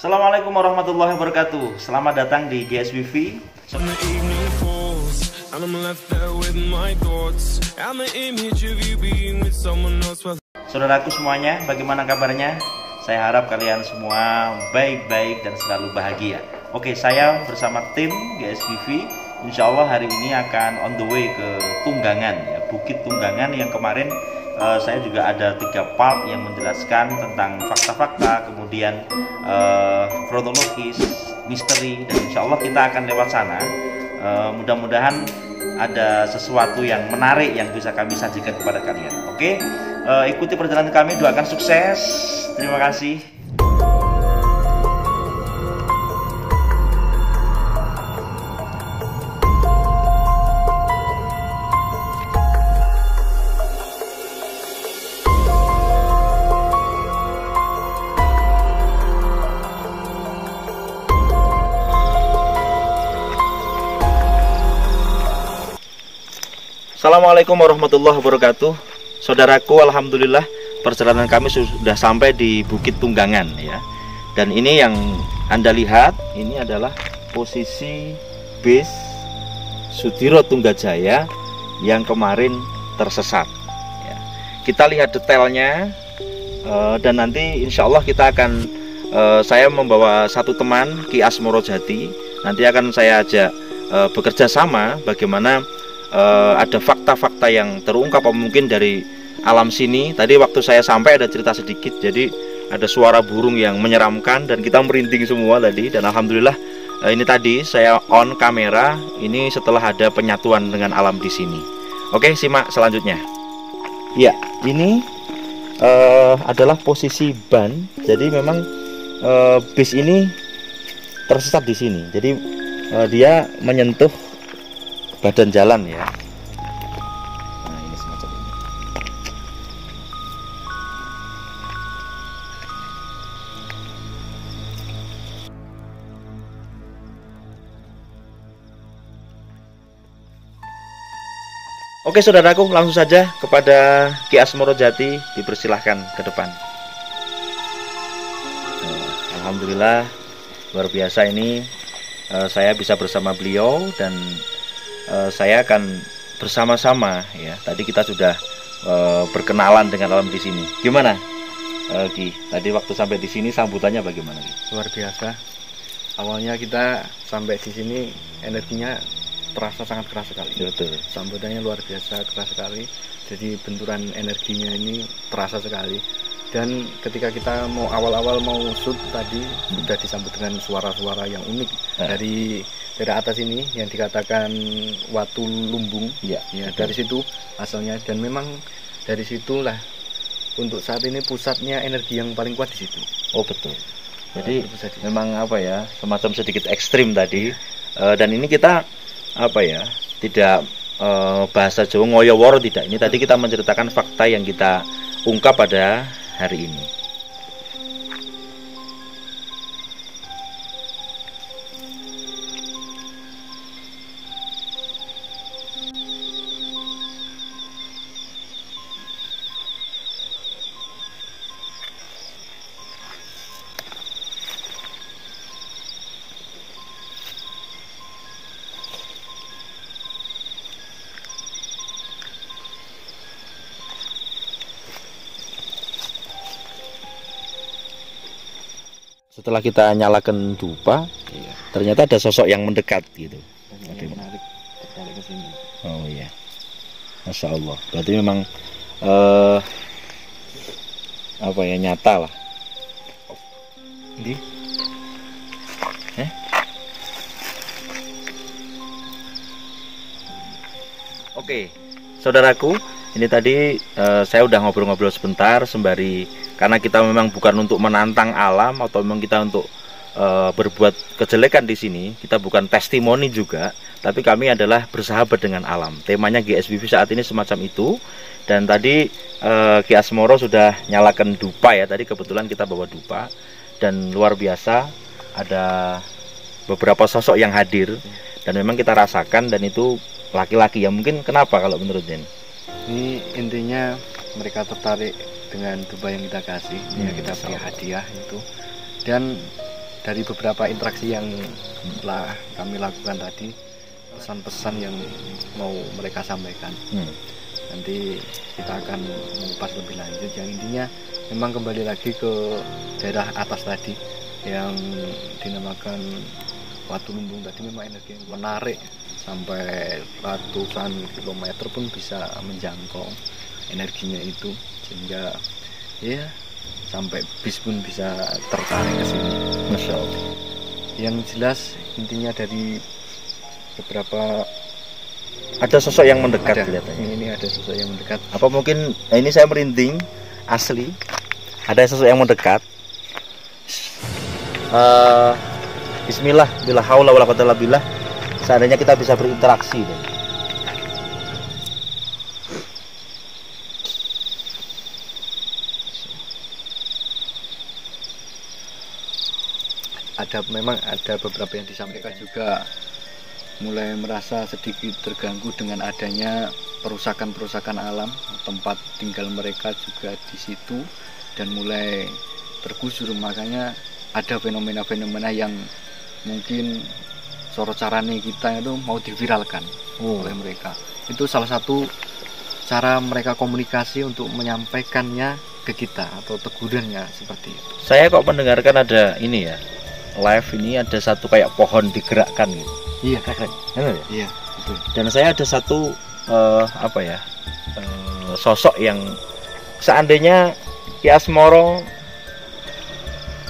Assalamualaikum warahmatullahi wabarakatuh. Selamat datang di GSWV. Saudaraku semuanya, bagaimana kabarnya? Saya harap kalian semua baik-baik dan selalu bahagia. Oke, saya bersama tim GSWV Insya Allah hari ini akan on the way ke Tunggangan, ya, Bukit Tunggangan yang kemarin saya juga ada 3 part yang menjelaskan tentang fakta-fakta, kemudian kronologis, misteri, dan insya Allah kita akan lewat sana. Mudah-mudahan ada sesuatu yang menarik yang bisa kami sajikan kepada kalian. Oke, ikuti perjalanan kami, doakan sukses. Terima kasih. Assalamualaikum warahmatullahi wabarakatuh. Saudaraku, alhamdulillah perjalanan kami sudah sampai di Bukit Tunggangan, ya. Dan ini yang Anda lihat, ini adalah posisi bis Sudiro Tunggajaya yang kemarin tersesat, ya. Kita lihat detailnya, dan nanti insya Allah kita akan saya membawa satu teman, Ki Asmoro Jati. Nanti akan saya ajak bekerja sama bagaimana ada fakta-fakta yang terungkap, mungkin dari alam sini. Tadi waktu saya sampai ada cerita sedikit, jadi ada suara burung yang menyeramkan dan kita merinding semua tadi. Dan alhamdulillah ini tadi saya on kamera ini setelah ada penyatuan dengan alam di sini. Oke, simak selanjutnya. Ya, ini adalah posisi ban. Jadi memang bis ini tersesat di sini. Jadi dia menyentuh badan jalan, ya. Nah, ini semacam ini. Oke saudaraku, langsung saja kepada Ki Asmoro Jati, dipersilahkan ke depan. Alhamdulillah luar biasa ini, saya bisa bersama beliau dan saya akan bersama-sama, ya. Tadi kita sudah berkenalan dengan alam di sini. Gimana, Ki? Tadi waktu sampai di sini sambutannya bagaimana, Ki? Luar biasa. Awalnya kita sampai di sini energinya terasa sangat keras sekali. Betul. Sambutannya luar biasa, keras sekali. Jadi benturan energinya ini terasa sekali. Dan ketika kita mau awal-awal mau shoot tadi sudah disambut dengan suara-suara yang unik dari atas ini yang dikatakan Watu Lumbung, ya, dari situ asalnya. Dan memang dari situlah untuk saat ini pusatnya energi yang paling kuat di situ. Oh betul. Jadi memang apa ya, semacam sedikit ekstrim tadi. Dan ini kita apa ya, tidak bahasa Jawa ngoyo-woro, tidak. Ini tadi kita menceritakan fakta yang kita ungkap pada hari ini. Setelah kita nyalakan dupa, ternyata ada sosok yang mendekat gitu. Menarik ke sini. Oh iya, Masya Allah. Berarti memang apa ya, nyata lah. Ini, Oke, saudaraku, ini tadi saya udah ngobrol-ngobrol sebentar sembari, karena kita memang bukan untuk menantang alam atau memang kita untuk berbuat kejelekan di sini. Kita bukan testimoni juga, tapi kami adalah bersahabat dengan alam. Temanya GSWV saat ini semacam itu. Dan tadi Ki Asmoro sudah nyalakan dupa, ya. Tadi kebetulan kita bawa dupa dan luar biasa ada beberapa sosok yang hadir dan memang kita rasakan, dan itu laki-laki. Ya mungkin kenapa kalau menurut Jen? Ini intinya mereka tertarik dengan dupa yang kita kasih, yang kita beri hadiah itu. Dan dari beberapa interaksi yang telah kami lakukan tadi, pesan-pesan yang mau mereka sampaikan. Nanti kita akan mengupas lebih lanjut. Yang intinya memang kembali lagi ke daerah atas tadi yang dinamakan Watu Lumbung tadi, memang energi yang menarik sampai ratusan kilometer pun bisa menjangkau energinya itu, sehingga ya sampai bis pun bisa tertarik ke sini. Masya Allah. Yang jelas intinya dari beberapa Ada sosok yang mendekat ada, kelihatannya. ini ada sosok yang mendekat. Apa mungkin ini saya merinding asli. Ada sosok yang mendekat. Bismillah, bila haula wala quwwata illa billah. Seandainya kita bisa berinteraksi. Memang ada beberapa yang disampaikan juga mulai merasa sedikit terganggu dengan adanya perusakan-perusakan alam, tempat tinggal mereka juga di situ dan mulai tergusur. Makanya ada fenomena-fenomena yang mungkin sorot carane kita itu mau diviralkan oleh mereka. Itu salah satu cara mereka komunikasi untuk menyampaikannya ke kita atau tegurannya seperti itu. Saya kok mendengarkan ada ini ya, live ini ada satu kayak pohon digerakkan gitu. Iya, Benar ya? iya, betul. Dan saya ada satu sosok yang seandainya Ki Asmoro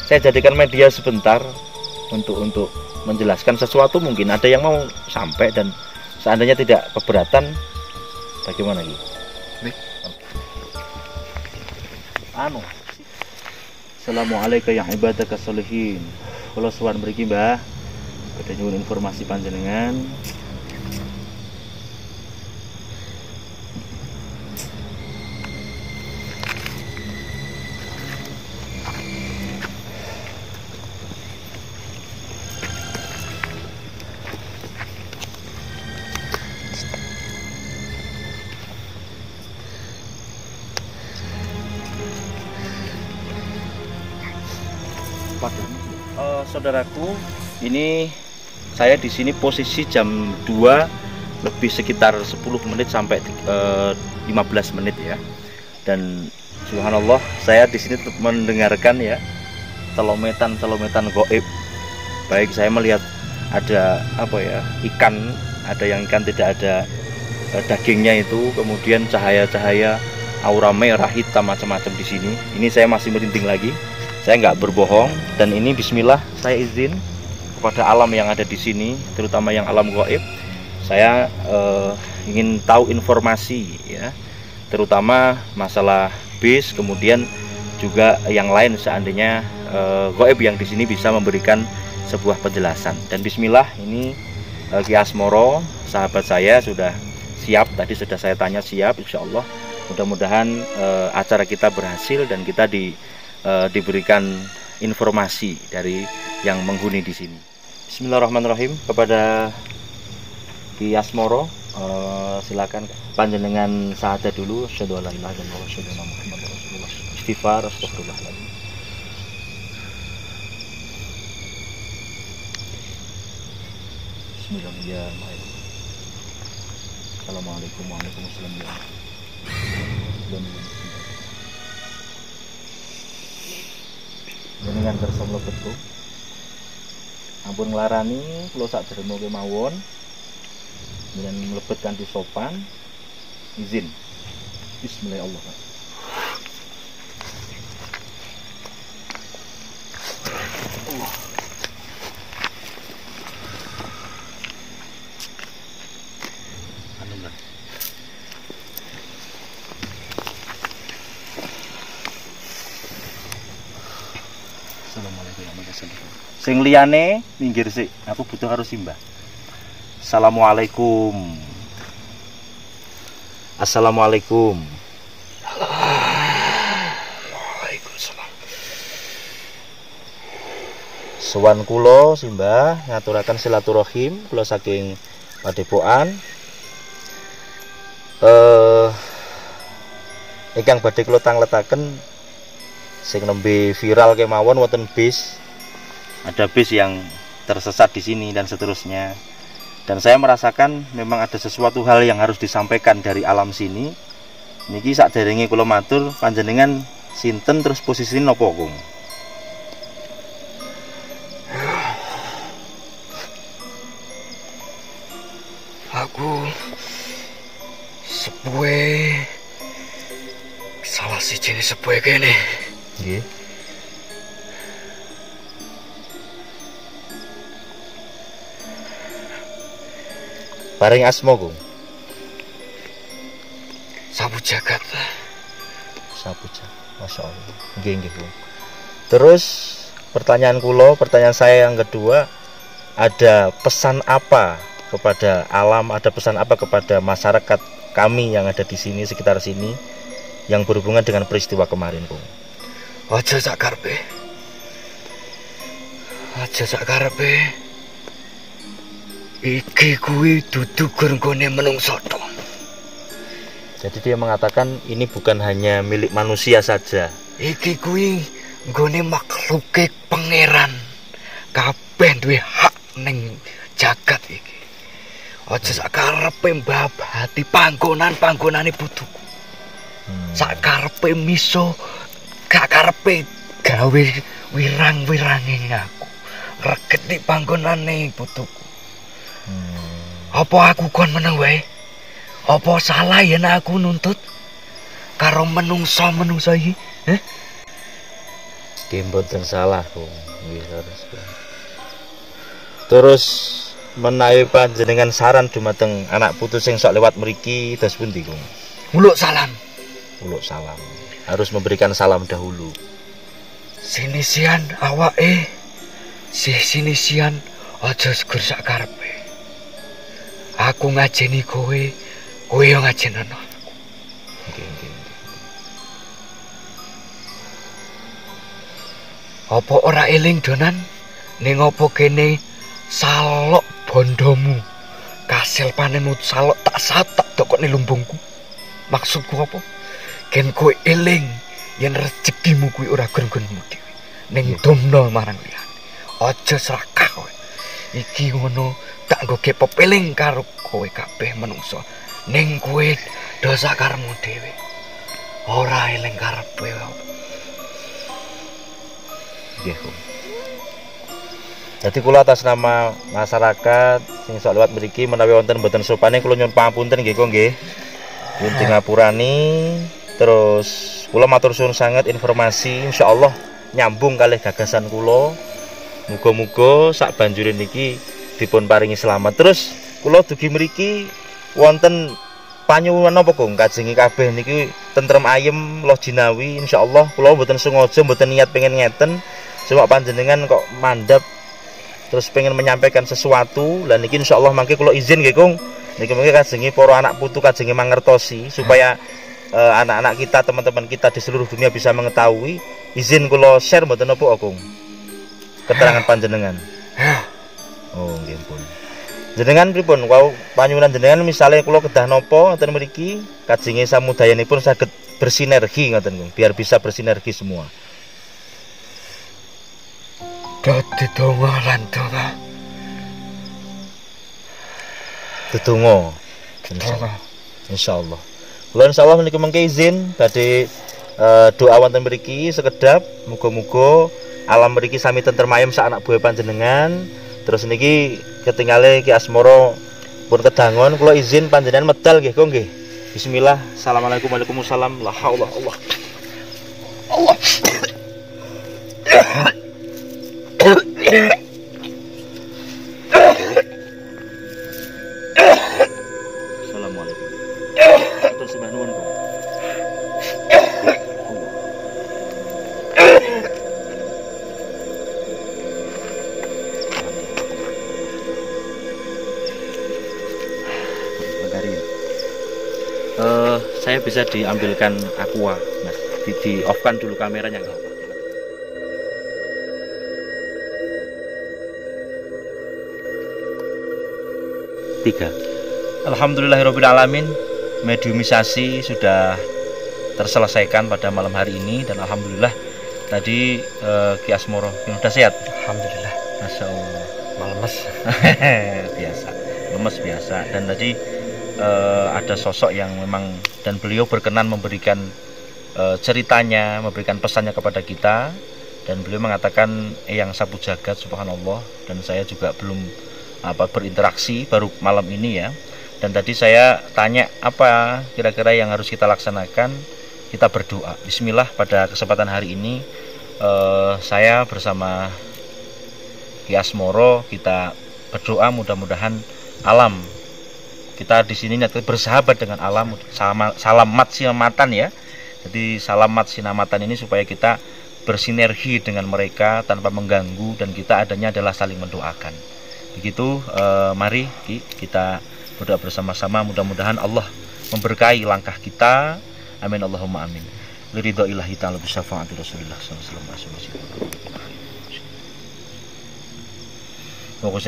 saya jadikan media sebentar untuk menjelaskan sesuatu, mungkin ada yang mau sampai, dan seandainya tidak keberatan bagaimana gitu? Assalamualaikum ya ibadaka sholihin. Kalau suwan mriki Mbah, ada nyuwun informasi panjenengan. Saudaraku, ini saya di sini posisi jam 2 lebih sekitar 10 menit sampai 15 menit ya. Dan subhanallah, saya di sini mendengarkan ya telometan gaib. Baik saya melihat ada ikan, ada yang ikan tidak ada dagingnya itu, kemudian cahaya-cahaya aura merah hitam macam-macam di sini. Ini saya masih merinding lagi. Saya nggak berbohong, dan ini bismillah saya izin kepada alam yang ada di sini, terutama yang alam gaib. Saya ingin tahu informasi ya, terutama masalah bis, kemudian juga yang lain seandainya gaib yang di sini bisa memberikan sebuah penjelasan. Dan bismillah, ini Ki Asmoro sahabat saya sudah siap, tadi sudah saya tanya siap, insya Allah mudah-mudahan acara kita berhasil dan kita diberikan informasi dari yang menghuni di sini. Bismillahirrahmanirrahim. Kepada Ki Asmoro, silakan panjenengan syahadat dulu. Asyhadu an la ilaha illallah wa asyhadu anna Muhammadar Rasulullah. Istighfar, astagfirullahaladzim. Bismillahirrahmanirrahim. Assalamualaikum warahmatullahi wabarakatuh. Dengan kersa mlebetku ampun nglarani kula sak derma kemawon dengan mlebet kanthi sopan. Izin. Bismillahirrahmanirrahim. Sing liyane minggir sik, aku butuh karo simbah. Assalamualaikum. Assalamualaikum. Waalaikumsalam. Sowan kula simbah ngaturaken silaturahim kula saking Padepokan. Ingkang badhe kula tangletaken sing nembe viral kemawon wonten bis ada bis yang tersesat di sini dan seterusnya. Dan saya merasakan memang ada sesuatu hal yang harus disampaikan dari alam sini. Niki sakderenge kula matur, panjenengan sinten terus posisi nopo Kung? Aku sepuhe salah siji sepuhe kene. Nggih. Paring asma Kung. Sabu jagat. Sabu jagat. Masya Allah. Nggih Kung. Terus pertanyaan saya yang kedua, ada pesan apa kepada alam, ada pesan apa kepada masyarakat kami yang ada di sini, sekitar sini, yang berhubungan dengan peristiwa kemarin Kung? Aja sak karepe. Aja sak karepe. Iki kuwi dudu gone menungso tok. Jadi dia mengatakan ini bukan hanya milik manusia saja. Iki kuwi nggone makhluke pangeran. Kabeh duwe hak ning jagat iki. Aja sak karepe mbabati panggonane putuku. Sak karepe miso, gak karepe gawe wirang-wirange aku. Reget di panggonane putuku. Apa aku kon meneng wae? Apa salah yen aku nuntut karo menungso iki? Mboten salah Kung. Terus menawi panjenengan saran dumateng anak putu sing sok lewat mriki dos pundi Kung? Uluk salam. Uluk salam. Harus memberikan salam dahulu. Sinisian awake. Sinisian aja segur sak karepe. Aku ngajeni kowe yo ngajenono. Nggih. Apa ora eling donan ning apa kene salok bondomu. Kasil panenmu salok tak satak dokone lumbungku. Maksudku apa? Ken kowe eling yen rezekimu kuwi ora gon-gonmu dhewe. Ning domno marang liyane. Aja serakah kowe. Iki ngono tak nggo pepeling karo kowe kabeh menungso. Ning kowe dosa karemu dhewe. Ora eling karepe. Nggih, Kung. Jadi kula atas nama masyarakat sing sok lewat mriki menawi wonten mboten sopane kula nyuwun pangapunten nggih, Kung nggih. Nyuwun ngapurani. Terus kula matur suwun sanget informasi insyaallah nyambung kalih gagasan kula. Muga-muga sak banjure niki dipun paringi selamat. Terus kula dugi mriki wonten panyuwun napa Kung kajengi kabeh niki tentrem ayem loh jinawi insyaallah. Kula mboten sengaja mboten niat pengen ngeten, cuma panjenengan kok mandap terus pengen menyampaikan sesuatu. Lah niki insyaallah mangke kula izin nggih Kung. Niki mangke kajengi para anak putu kajengi mangertosi supaya anak-anak kita, teman-teman kita di seluruh dunia bisa mengetahui. Izin kula share mboten napa Kung? Keterangan panjenengan. Oh, nggih pun. Jenengan pripun wau panyuwunan jenengan misale kula kedah napa wonten mriki kajengi samudayanipun saged bersinergi ngoten Kung, biar bisa bersinergi semua. Dadi donga lan donga. Tetunggo. Insyaallah. Kula insyaallah menika mengke izin badhe doa wonten mriki sekedap muga-muga alam mriki sami tentrem ayem sak anak buah panjenengan. Terus niki ketinggalan Ki Asmoro pun kedangon, kula izin panjenengan medal nggih Kung nggih. Bismillah. Assalamualaikum waalaikumsalam. La haula Allah. Allah. Assalamualaikum. Atur sembah nuwun Kung. Saya bisa diambilkan aqua, Mas. Di off-kan dulu kameranya nggak apa. Tiga. Alhamdulillahirobbilalamin, mediumisasi sudah terselesaikan pada malam hari ini dan alhamdulillah tadi Ki Asmoro sudah sehat? Alhamdulillah. Masya Allah. Malemes. Biasa, lemes biasa. Dan tadi ada sosok yang memang, dan beliau berkenan memberikan ceritanya, memberikan pesannya kepada kita. Dan beliau mengatakan yang sapu jagat, subhanallah. Dan saya juga belum berinteraksi, baru malam ini ya. Dan tadi saya tanya apa kira-kira yang harus kita laksanakan. Kita berdoa. Bismillah, pada kesempatan hari ini saya bersama Ki Asmoro kita berdoa mudah-mudahan alam kita di sini bersahabat dengan alam, salamat sinamatan ya. Jadi salamat sinamatan ini supaya kita bersinergi dengan mereka tanpa mengganggu, dan kita adanya adalah saling mendoakan. Begitu, mari kita berdoa bersama-sama, mudah-mudahan Allah memberkahi langkah kita. Amin Allahumma amin. Liridho ilahi ta'ala bisyafaati Rasulillah sallallahu alaihi wasallam. Moga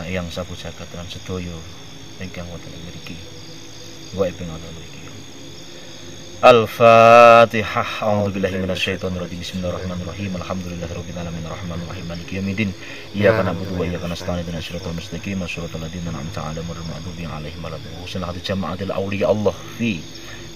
yang sapu jagat lan sedoyo ingkang wonten mriki. Wa ing wonten mriki. Al-Fatihah. A'udzubillahi minasyaitonir rajim. Bismillahirrahmanirrahim. Alhamdulillahirabbil alamin arrahmanir rahim maliki yaumiddin. Iyyaka na'budu wa iyyaka nasta'in ihdinas siratal mustaqim siratal ladzina an'amta 'alaihim ghairil maghdubi 'alaihim waladdallin. Jama'atul auliya Allah fi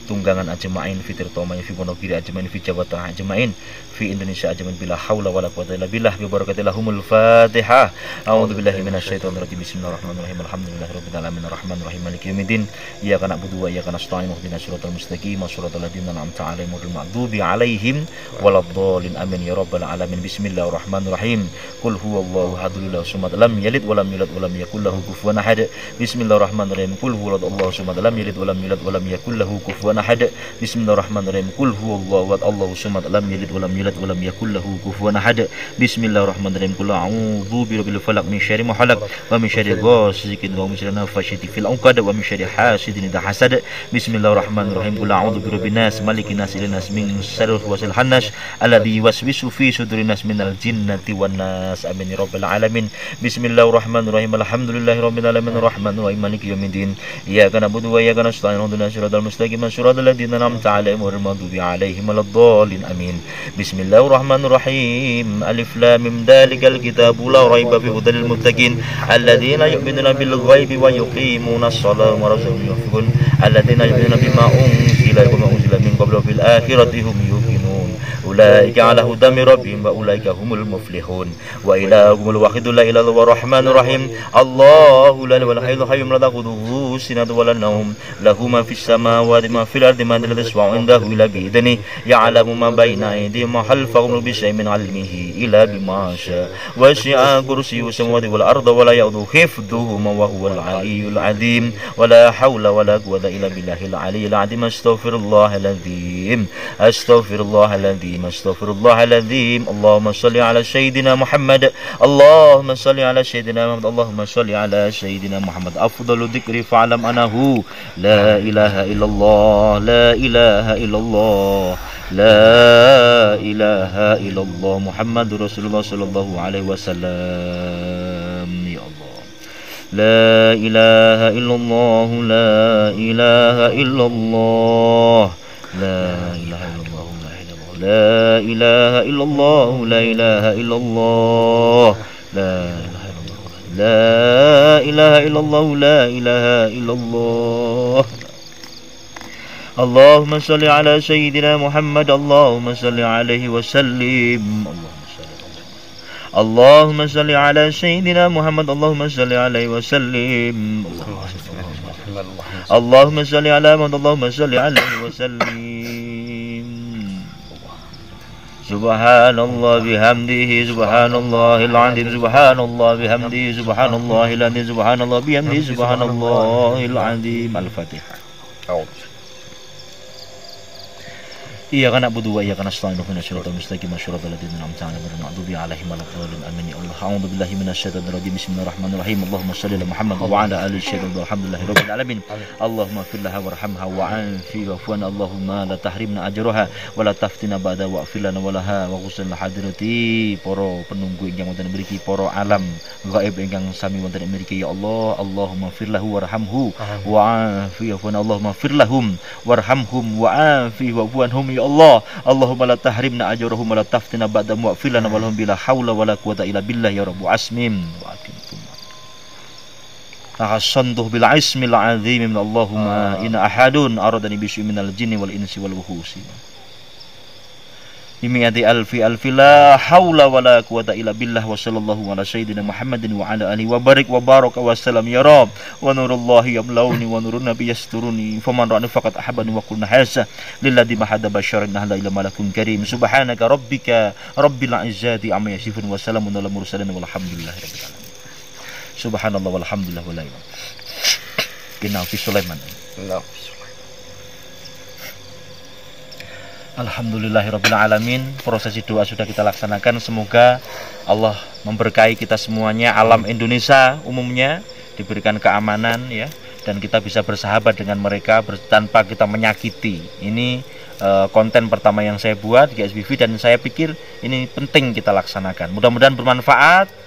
tunggangan ajma'in fi tirtomanya fi monogiri ajma'in fi Jawa Tengah ajma'in fi Indonesia ajma'in bila haula wala quwwata illa billah bi barakatillahumul Fatihah. A'udzubillahi minasyaitonir rajim. Bismillahirrahmanirrahim. Alhamdulillahirabbil alamin arrahmanir rahim maliki yaumiddin. Iyyaka na'budu wa iyyaka nasta'in ihdinas siratal mustaqim siratal ladzina an'amta 'alaihim ghairil maghdubi 'alaihim waladdallin. Amin ya rabbal alamin. Bismillahirrahmanirrahim. Qul huwallahu ahadul samad lam yalid wa lam yulad wa lam yakul lahu kufuwan ahad. Bismillahirrahmanirrahim. Qul huwallahu samad lam yalid wa lam yulad wa lam yakul lahu kufuwan ahad. Bismillahirrahmanirrahim. Qul huwallahu ahad Allahu samad lam yalid wa lam yulad wa lam yakul lahu kufuwan ahad. Bismillahirrahmanirrahim. Qul a'udzu birabbil falaq min syarri ma khalaq wa min syarri ghasiqin wa min syarri nafasatin fil 'uqad wa min syarri hasidin idza hasad. Bismillahirrahmanirrahim. Qul a'udzu birabbin nas malikin nas ilahin nas min syarri waswasil khannas alladzi yuwaswisu fi sudurin nas minal jinnati wan nas. Amin ya rabbal alamin. Bismillahirrahmanirrahim. Alhamdulillahirabbil alamin arrahmanir rahim maliki yaumiddin. Iyyaka na'budu wa iyyaka nasta'in ihdinas siratal mustaqim siratal ladzina an'amta 'alaihim ghairil maghdubi 'alaihim waladdallin. Amin. Bismillahirrahmanirrahim. Alif lam mim dzalikal kitabu la raiba fihi hudal muttaqin alladzina yu'minuna bil ghaibi wa yuqimunas shalata wa razaqahum yunfiqun alladzina yu'minuna bima unzila wa ma unzila min qablu fil akhirati hum yuqinun ulaika 'ala hudan min rabbihim wa ulaika humul muflihun wa ilahukumul wahidul la ilaha illallah rahmanur rahim. Allahu la ilaha illa huwal hayyul la ta'khudhuhu sinatun wa la nawm lahu ma fis samawati ma fil ardi man la yasma'u indahu illa bi idnihi ya'lamu ma baina aydihim wa khalfahum bi shay'in min 'ilmihi illa bima syaa wasi'a kursiyyuhu samawati wal arda wa la ya'uduhu hifdhuhuma wa huwal 'aliyyul 'azim wa la hawla wa la quwwata illa billahil 'aliyyil 'azim. Astaghfirullahaladzim astaghfirullahaladzim astaghfirullahaladzim. Allahumma shalli ala sayyidina Muhammad. Allahumma shalli ala sayyidina Muhammad. Allahumma shalli ala sayyidina Muhammad. Afdalu dzikri fa'lam anahu la ilaha illallah la ilaha illallah la ilaha illallah Muhammadur Rasulullah sallallahu alaihi wasallam. Ya Allah, la ilaha illallah la ilaha illallah la ilaha illallah la ilaha illallah la ilaha illallah la ilaha illallah la ilaha illallah. Allahumma salli ala sayyidina Muhammad. Allahumma salli alaihi wasallim. Allahumma salli ala sayyidina Muhammad. Allahumma salli alaihi wasallim. Allahumma salli ala Muhammad. Allahumma salli alaihi wasallim. Subhanallah bihamdihi subhanallahil azim subhanallah bihamdihi subhanallahil azim subhanallah bihamdihi subhanallahil azim. Al-Fatihah. Iyyaka na'budu wa iyyaka nasta'in ihdinas siratal mustaqim siratal ladzina an'amta 'alaihim ghairil maghdubi 'alaihim waladdallin. Amin ya Allah. A'udzu billahi minasyaitonir rajim. Bismillahirrahmanirrahim. Allahumma shalli ala Muhammad wa ala ali sayyidina alhamdulillahirabbil alamin. Allahumma ighfir laha warhamha wa'afi wa'fuan. Allahumma la tahrimna ajraha wa la taftina ba'da wa'fir lana wa laha wa ghusl hadirati para penunggu ingkang wonten mriki, para alam gaib ingkang sami wonten mriki ya Allah. Allahumma ighfir lahu warhamhu wa'afi wa'fuan. Allahumma ighfir lahum warhamhum wa'afi wa'fuanhum ya Allah. Allahumma la tahrimna ajrahum wa la taftina ba'da mu'filana wa lahum bila haula wa la quwata illa billah ya rabbu asmim wa atimtum. Tahassantuh bil ismil azim min Allahumma inna ahadun aradani bisyu'in minal jinni wal insi wal wuhusi. Bimi'ati alfi la haula wa la quwata illa billah wa sallallahu ala sayyidina Muhammadin wa ala alihi wa barik wa baraka wa salam ya Rabb wa nurullahi yamlauni wa nurun nabi yasturuni faman ra'ani faqad ahabani wa qulna hasa lilladhi mahada basyarin nahla ila malakun karim subhanaka rabbika rabbil izzati amma yasifun wa salamun ala mursalin walhamdulillahi rabbil alamin. Subhanallah walhamdulillah wa la ilaha illallah. Fi Sulaiman. Alhamdulillahirrabbilalamin. Prosesi doa sudah kita laksanakan. Semoga Allah memberkahi kita semuanya, alam Indonesia umumnya diberikan keamanan ya, dan kita bisa bersahabat dengan mereka tanpa kita menyakiti. Ini konten pertama yang saya buat di GSBV dan saya pikir ini penting kita laksanakan. Mudah-mudahan bermanfaat.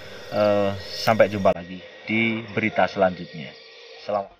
Sampai jumpa lagi di berita selanjutnya. Selamat.